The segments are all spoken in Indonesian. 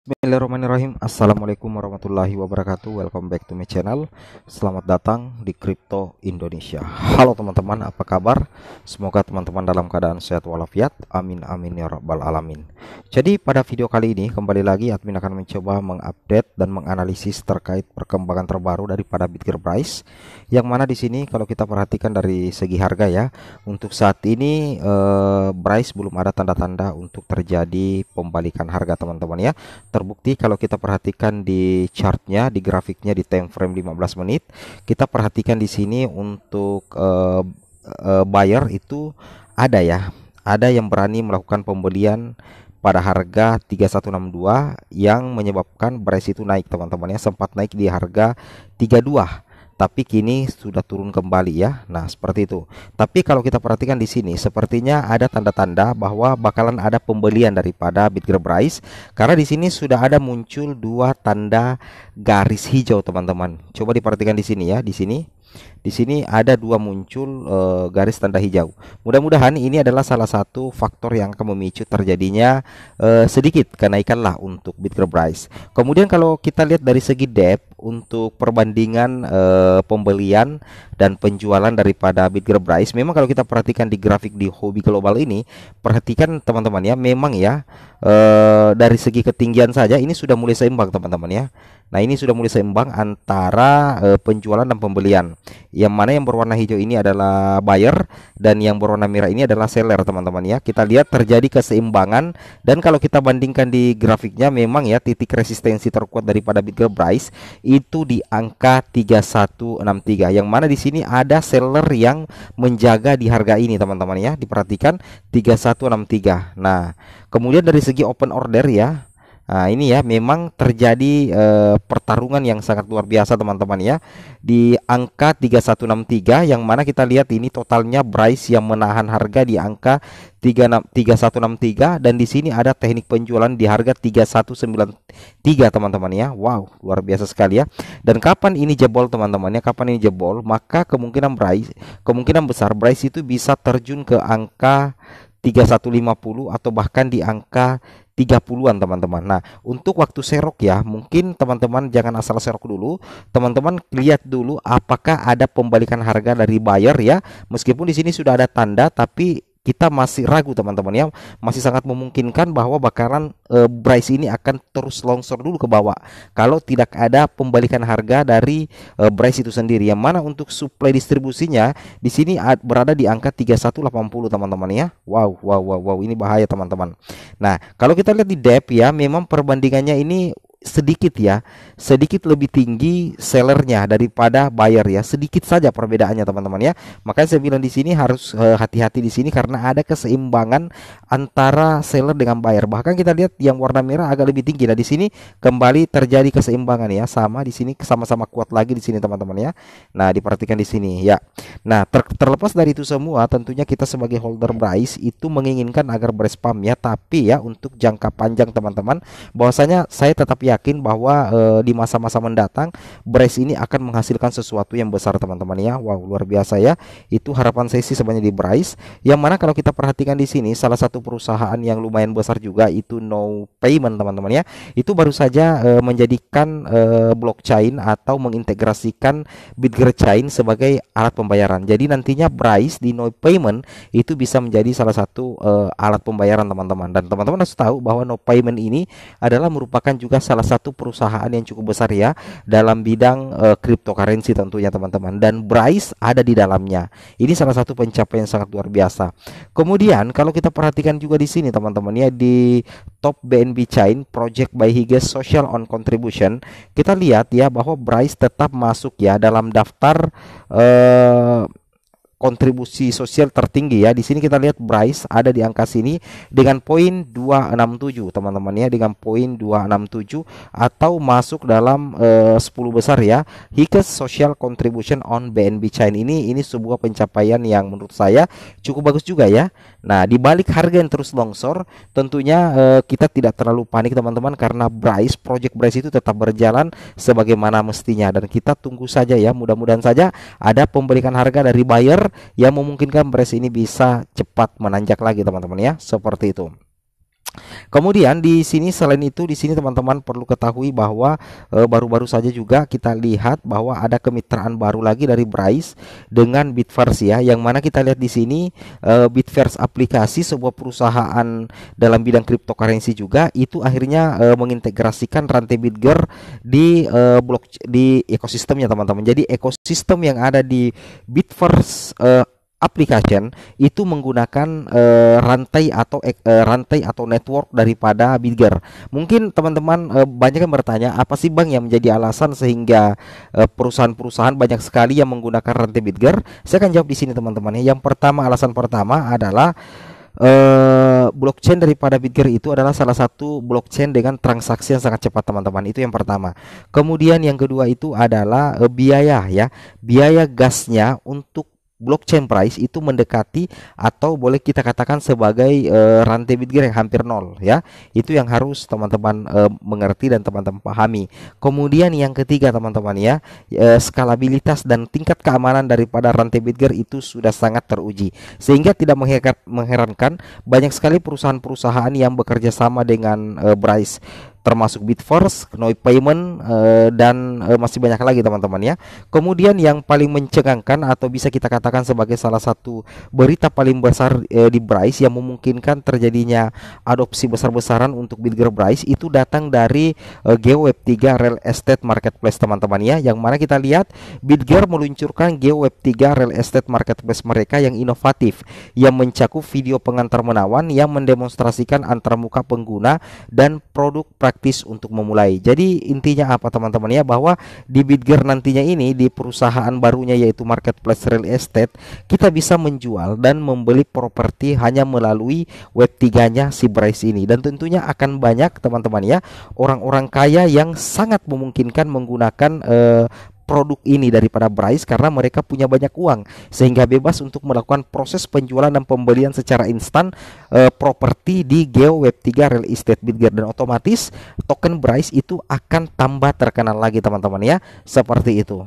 Bismillahirrahmanirrahim. Assalamualaikum warahmatullahi wabarakatuh. Welcome back to my channel. Selamat datang di Crypto Indonesia. Halo teman-teman, apa kabar? Semoga teman-teman dalam keadaan sehat walafiat. Amin amin ya rabbal alamin. Jadi pada video kali ini kembali lagi admin akan mencoba mengupdate dan menganalisis terkait perkembangan terbaru daripada Bitgear Price. Yang mana di sini kalau kita perhatikan dari segi harga ya, untuk saat ini Price belum ada tanda-tanda untuk terjadi pembalikan harga teman-teman ya. Terbukti kalau kita perhatikan di chartnya, di grafiknya, di time frame 15 menit, kita perhatikan di sini untuk buyer itu ada ya, ada yang berani melakukan pembelian pada harga 3162 yang menyebabkan price itu naik teman-teman ya, sempat naik di harga 32. Tapi kini sudah turun kembali ya. Nah, seperti itu. Tapi kalau kita perhatikan di sini sepertinya ada tanda-tanda bahwa bakalan ada pembelian daripada Bitgear Price karena di sini sudah ada muncul dua tanda garis hijau teman-teman. Coba diperhatikan di sini ya, di sini. Di sini ada dua muncul garis tanda hijau. Mudah-mudahan ini adalah salah satu faktor yang akan memicu terjadinya sedikit kenaikan lah untuk Bitgear Price. Kemudian kalau kita lihat dari segi depth untuk perbandingan pembelian dan penjualan daripada Bitgear Price, memang kalau kita perhatikan di grafik di hobi global ini, perhatikan teman-teman ya, memang ya dari segi ketinggian saja ini sudah mulai seimbang teman-teman ya. Nah, ini sudah mulai seimbang antara penjualan dan pembelian. Yang mana yang berwarna hijau ini adalah buyer dan yang berwarna merah ini adalah seller teman-teman ya. Kita lihat terjadi keseimbangan, dan kalau kita bandingkan di grafiknya memang ya titik resistensi terkuat daripada Bitgear Price itu di angka 3163. Yang mana di sini ada seller yang menjaga di harga ini teman-teman ya. Diperhatikan 3163. Nah, kemudian dari segi open order ya, nah ini ya memang terjadi pertarungan yang sangat luar biasa teman-teman ya di angka 3163, yang mana kita lihat ini totalnya Price yang menahan harga di angka 3163, dan di sini ada teknik penjualan di harga 3193 teman-teman ya. Wow, luar biasa sekali ya. Dan kapan ini jebol teman-teman ya? Kapan ini jebol? Maka kemungkinan besar Price itu bisa terjun ke angka 3150 atau bahkan di angka 30-an teman-teman. Nah, untuk waktu serok ya, mungkin teman-teman jangan asal serok dulu. Teman-teman lihat dulu apakah ada pembalikan harga dari buyer ya. Meskipun di sini sudah ada tanda, tapi kita masih ragu teman-teman ya. Masih sangat memungkinkan bahwa bakalan price ini akan terus longsor dulu ke bawah kalau tidak ada pembalikan harga dari price itu sendiri. Yang mana untuk supply distribusinya di sini berada di angka 3180 teman-teman ya. Wow, ini bahaya teman-teman. Nah, kalau kita lihat di depth ya, memang perbandingannya ini sedikit lebih tinggi sellernya daripada buyer ya, sedikit saja perbedaannya teman-teman ya. Makanya saya bilang di sini harus hati-hati di sini karena ada keseimbangan antara seller dengan buyer. Bahkan kita lihat yang warna merah agak lebih tinggi. Nah, di sini kembali terjadi keseimbangan ya, sama di sini sama-sama kuat lagi di sini teman-teman ya. Nah, diperhatikan di sini ya. Nah, terlepas dari itu semua, tentunya kita sebagai holder Price itu menginginkan agar Price pump ya, tapi ya untuk jangka panjang teman-teman, bahwasanya saya tetap yakin bahwa di masa-masa mendatang Price ini akan menghasilkan sesuatu yang besar teman-teman ya. Wow, luar biasa ya. Itu harapan saya sih sebenarnya di Price. Yang mana kalau kita perhatikan di sini salah satu perusahaan yang lumayan besar juga itu No Payment teman-teman ya. Itu baru saja menjadikan blockchain atau mengintegrasikan Bitgear Chain sebagai alat pembayaran. Jadi nantinya Price di No Payment itu bisa menjadi salah satu alat pembayaran teman-teman. Dan teman-teman harus tahu bahwa No Payment ini adalah merupakan juga salah satu perusahaan yang cukup besar ya dalam bidang cryptocurrency tentunya teman-teman, dan Price ada di dalamnya. Ini salah satu pencapaian yang sangat luar biasa. Kemudian kalau kita perhatikan juga di sini teman-teman ya, di top BNB Chain Project by Higes Social on Contribution, kita lihat ya bahwa Price tetap masuk ya dalam daftar kontribusi sosial tertinggi ya. Di sini kita lihat Price ada di angka sini dengan poin 267 teman-teman ya, dengan poin 267 atau masuk dalam 10 besar ya. Higes Social Contribution on BNB Chain ini sebuah pencapaian yang menurut saya cukup bagus juga ya. Nah, di balik harga yang terus longsor, tentunya kita tidak terlalu panik teman-teman, karena project Price itu tetap berjalan sebagaimana mestinya, dan kita tunggu saja ya. Mudah-mudahan saja ada pembalikan harga dari buyer yang memungkinkan Price ini bisa cepat menanjak lagi teman-teman ya, seperti itu. Kemudian di sini selain itu di sini teman-teman perlu ketahui bahwa baru-baru saja juga kita lihat bahwa ada kemitraan baru lagi dari Bryce dengan Bitverse ya, yang mana kita lihat di sini Bitverse aplikasi sebuah perusahaan dalam bidang cryptocurrency juga itu akhirnya mengintegrasikan rantai Bitger di di ekosistemnya teman-teman. Jadi ekosistem yang ada di Bitverse application itu menggunakan rantai atau network daripada Bitger. Mungkin teman-teman banyak yang bertanya, apa sih Bang yang menjadi alasan sehingga perusahaan-perusahaan banyak sekali yang menggunakan rantai Bitger? Saya akan jawab di sini teman-teman ya. Yang pertama, alasan pertama adalah blockchain daripada Bitger itu adalah salah satu blockchain dengan transaksi yang sangat cepat teman-teman. Itu yang pertama. Kemudian yang kedua itu adalah biaya ya. Biaya gasnya untuk blockchain price itu mendekati atau boleh kita katakan sebagai rantai Bitger yang hampir nol ya. Itu yang harus teman-teman mengerti dan teman-teman pahami. Kemudian yang ketiga teman-teman ya, skalabilitas dan tingkat keamanan daripada rantai Bitger itu sudah sangat teruji, sehingga tidak mengherankan banyak sekali perusahaan-perusahaan yang bekerja sama dengan Bryce, termasuk Bitverse, Noi Payment, dan masih banyak lagi teman-teman ya. Kemudian yang paling mencengangkan atau bisa kita katakan sebagai salah satu berita paling besar di Bryce yang memungkinkan terjadinya adopsi besar-besaran untuk Bitger Bryce itu datang dari GeoWeb3 Real Estate Marketplace teman-teman ya, yang mana kita lihat Bitger meluncurkan GeoWeb3 Real Estate Marketplace mereka yang inovatif, yang mencakup video pengantar menawan yang mendemonstrasikan antarmuka pengguna dan produk praktis untuk memulai. Jadi intinya apa teman-teman ya, bahwa di Bitger nantinya ini, di perusahaan barunya yaitu Marketplace Real Estate, kita bisa menjual dan membeli properti hanya melalui Web3-nya si Bryce ini. Dan tentunya akan banyak teman-teman ya orang-orang kaya yang sangat memungkinkan menggunakan produk ini daripada Bryce karena mereka punya banyak uang, sehingga bebas untuk melakukan proses penjualan dan pembelian secara instan properti di GeoWeb3 Real Estate Bitger, dan otomatis token Bryce itu akan tambah terkenal lagi teman-teman ya, seperti itu.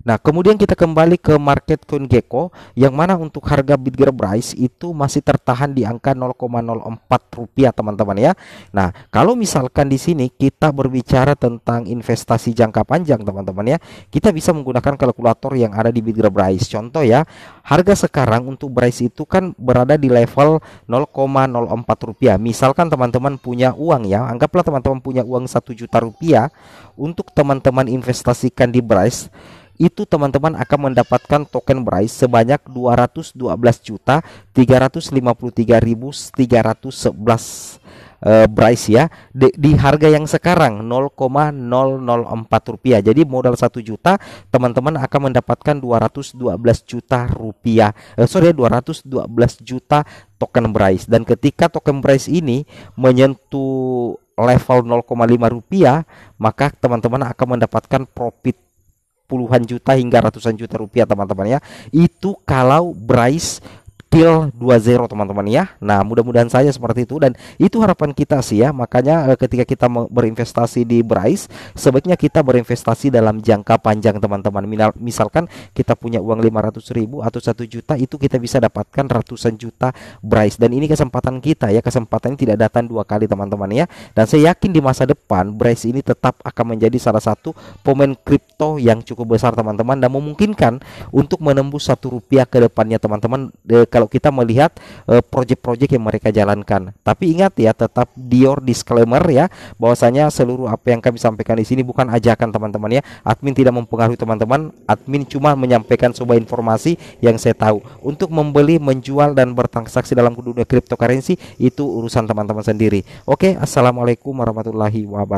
Nah, kemudian kita kembali ke market CoinGecko, yang mana untuk harga Bitger Bryce itu masih tertahan di angka 0,04 rupiah teman-teman ya. Nah, kalau misalkan di sini kita berbicara tentang investasi jangka panjang teman-teman ya, kita bisa menggunakan kalkulator yang ada di Bitger Bryce. Contoh ya, harga sekarang untuk Bryce itu kan berada di level 0,04 rupiah. Misalkan teman-teman punya uang ya, anggaplah teman-teman punya uang 1 juta rupiah untuk teman-teman investasikan di Bryce, itu teman-teman akan mendapatkan token Bryce sebanyak 212.353.311 Bryce ya, di harga yang sekarang 0,004 rupiah. Jadi modal 1 juta teman-teman akan mendapatkan 212 juta rupiah, 212 juta token Bryce. Dan ketika token Bryce ini menyentuh level 0,5 rupiah, maka teman-teman akan mendapatkan profit puluhan juta hingga ratusan juta rupiah teman-teman ya. Itu kalau Bryce kill 2-0 teman-teman ya. Nah, mudah-mudahan saja seperti itu, dan itu harapan kita sih ya. Makanya ketika kita berinvestasi di Bryce, sebaiknya kita berinvestasi dalam jangka panjang teman-teman. Misalkan kita punya uang 500.000 atau 1 juta, itu kita bisa dapatkan ratusan juta Bryce. Dan ini kesempatan kita ya, kesempatan ini tidak datang dua kali teman-teman ya. Dan saya yakin di masa depan Bryce ini tetap akan menjadi salah satu pemain kripto yang cukup besar teman-teman, dan memungkinkan untuk menembus 1 rupiah ke depannya teman-teman, kalau kita melihat proyek-proyek yang mereka jalankan. Tapi ingat ya, tetap your disclaimer ya, bahwasanya seluruh apa yang kami sampaikan di sini bukan ajakan teman-teman ya. Admin tidak mempengaruhi teman-teman, admin cuma menyampaikan sebuah informasi yang saya tahu. Untuk membeli, menjual, dan bertransaksi dalam dunia cryptocurrency itu urusan teman-teman sendiri. Oke, assalamualaikum warahmatullahi wabarakatuh.